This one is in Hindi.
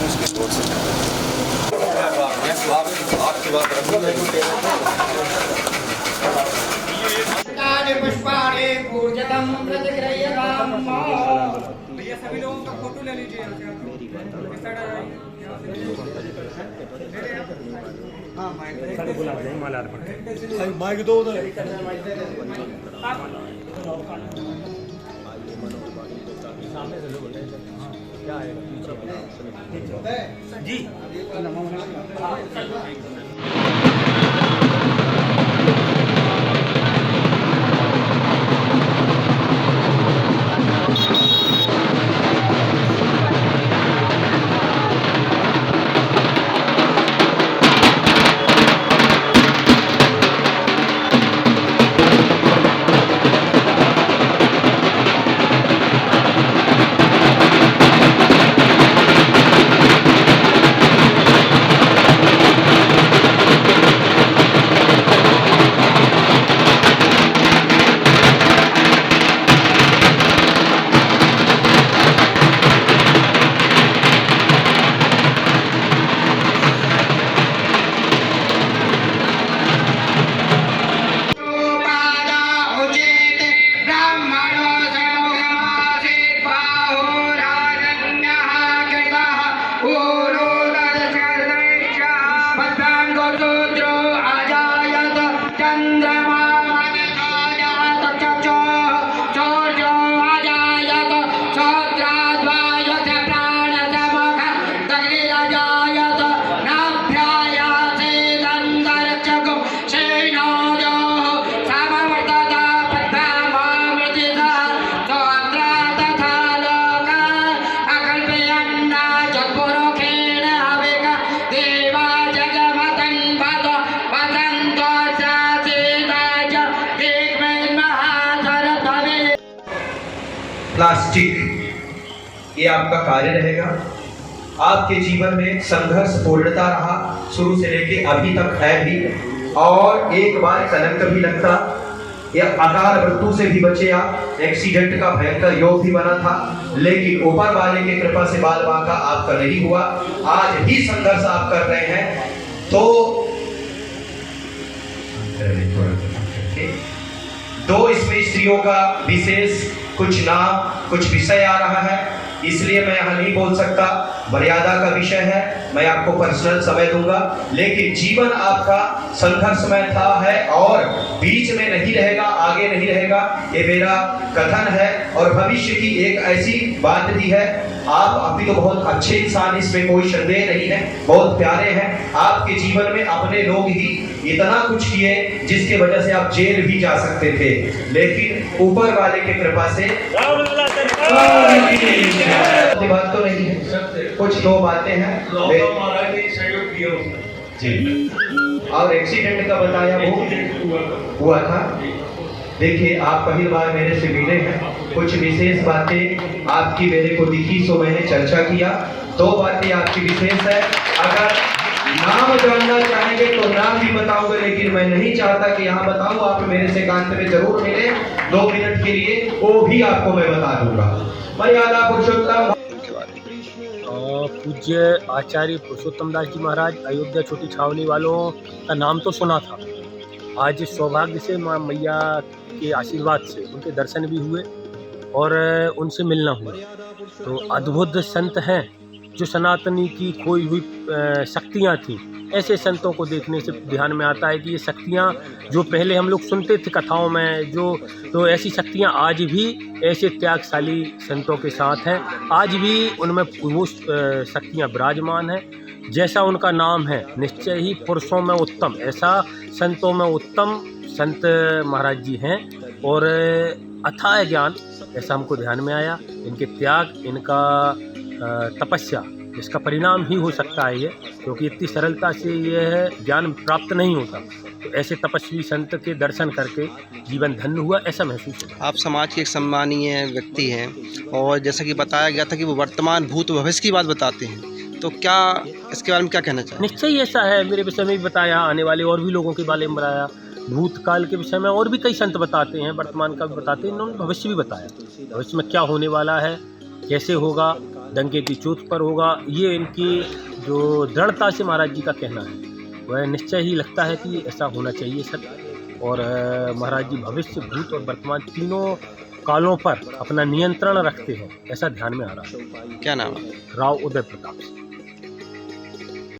मुश्किल हो सकता है। पुष्पाणि पूजनं प्रतिगृह्यताम्। भैया सभी लोगों का फोटो ले लीजिए यहाँ से। माइक दो उधर। जी प्लास्टिक ये आपका कार्य रहेगा। आपके जीवन में संघर्ष पूर्णता रहा, शुरू से लेके अभी तक है भी, और एक बार कलंक भी लगता या अकाल मृत्यु से भी बचे आप, एक्सीडेंट का भयंकर योग भी बना था, लेकिन ऊपर वाले की कृपा से बाल बांका आपका नहीं हुआ। आज भी संघर्ष आप कर रहे हैं। तो दो इसमें स्त्रियों का विशेष कुछ नाम कुछ विषय आ रहा है, इसलिए मैं यहाँ नहीं बोल सकता, मर्यादा का विषय है, मैं आपको पर्सनल समय दूंगा। लेकिन जीवन आपका संघर्षमय था है और बीच में नहीं रहेगा, आगे नहीं रहेगा, ये मेरा कथन है। और भविष्य की एक ऐसी बात भी है, आप अभी तो बहुत अच्छे इंसान, इसमें कोई संदेह नहीं है, बहुत प्यारे हैं। आपके जीवन में अपने लोग ही इतना कुछ किए जिसके वजह से आप जेल भी जा सकते थे, लेकिन ऊपर वाले की कृपा से बात तो नहीं है, कुछ दो बातें हैं जी। और एक्सीडेंट का बताया वो हुआ था। देखिए, आप पहली बार मेरे से मिले हैं, कुछ विशेष बातें आपकी मेरे को दिखी, सो मैंने चर्चा किया। दो बातें आपकी विशेष है, अगर नाम जानना चाहेंगे तो नाम भी बताऊंगा, लेकिन मैं नहीं चाहता कि यहाँ बताऊं। आप मेरे से एकांत में जरूर मिले 2 मिनट के लिए, वो भी आपको मैं बता दूंगा। मर्यादा पुरुषोत्तम पूज्य आचार्य पुरुषोत्तम दास जी महाराज अयोध्या छोटी छावनी वालों का नाम तो सुना था। आज सौभाग्य से माँ मैया के आशीर्वाद से उनके दर्शन भी हुए और उनसे मिलना हुआ। तो अद्भुत संत हैं, जो सनातनी की खोई हुई शक्तियाँ थीं। ऐसे संतों को देखने से ध्यान में आता है कि ये शक्तियाँ जो पहले हम लोग सुनते थे कथाओं में, तो ऐसी शक्तियाँ आज भी ऐसे त्यागशाली संतों के साथ हैं। आज भी उनमें वो शक्तियाँ विराजमान हैं। जैसा उनका नाम है, निश्चय ही पुरुषों में उत्तम, ऐसा संतों में उत्तम संत महाराज जी हैं। और अथाह ज्ञान, ऐसा हमको ध्यान में आया। इनके त्याग, इनका तपस्या, इसका परिणाम ही हो सकता है ये, क्योंकि इतनी सरलता से यह ज्ञान प्राप्त नहीं होता। तो ऐसे तपस्वी संत के दर्शन करके जीवन धन्य हुआ, ऐसा महसूस होता। आप समाज के एक सम्मानीय व्यक्ति हैं, और जैसा कि बताया गया था कि वो वर्तमान भूत भविष्य की बात बताते हैं, तो क्या इसके बारे में क्या कहना चाहिए? निश्चय ही ऐसा है। मेरे विषय में भी बताया, आने वाले और भी लोगों के बारे में बताया, भूतकाल के विषय में और भी कई संत बताते हैं, वर्तमान का भी बताते हैं, इन्होंने भविष्य भी बताया, भविष्य में क्या होने वाला है। कैसे होगा, डंके की चोट पर होगा, ये इनकी जो दृढ़ता से महाराज जी का कहना है वह निश्चय ही लगता है कि ऐसा होना चाहिए सर। और महाराज जी भविष्य, भूत और वर्तमान तीनों कालों पर अपना नियंत्रण रखते हैं, ऐसा ध्यान में आ रहा है। क्या नाम है? राव उदय प्रताप सिंह।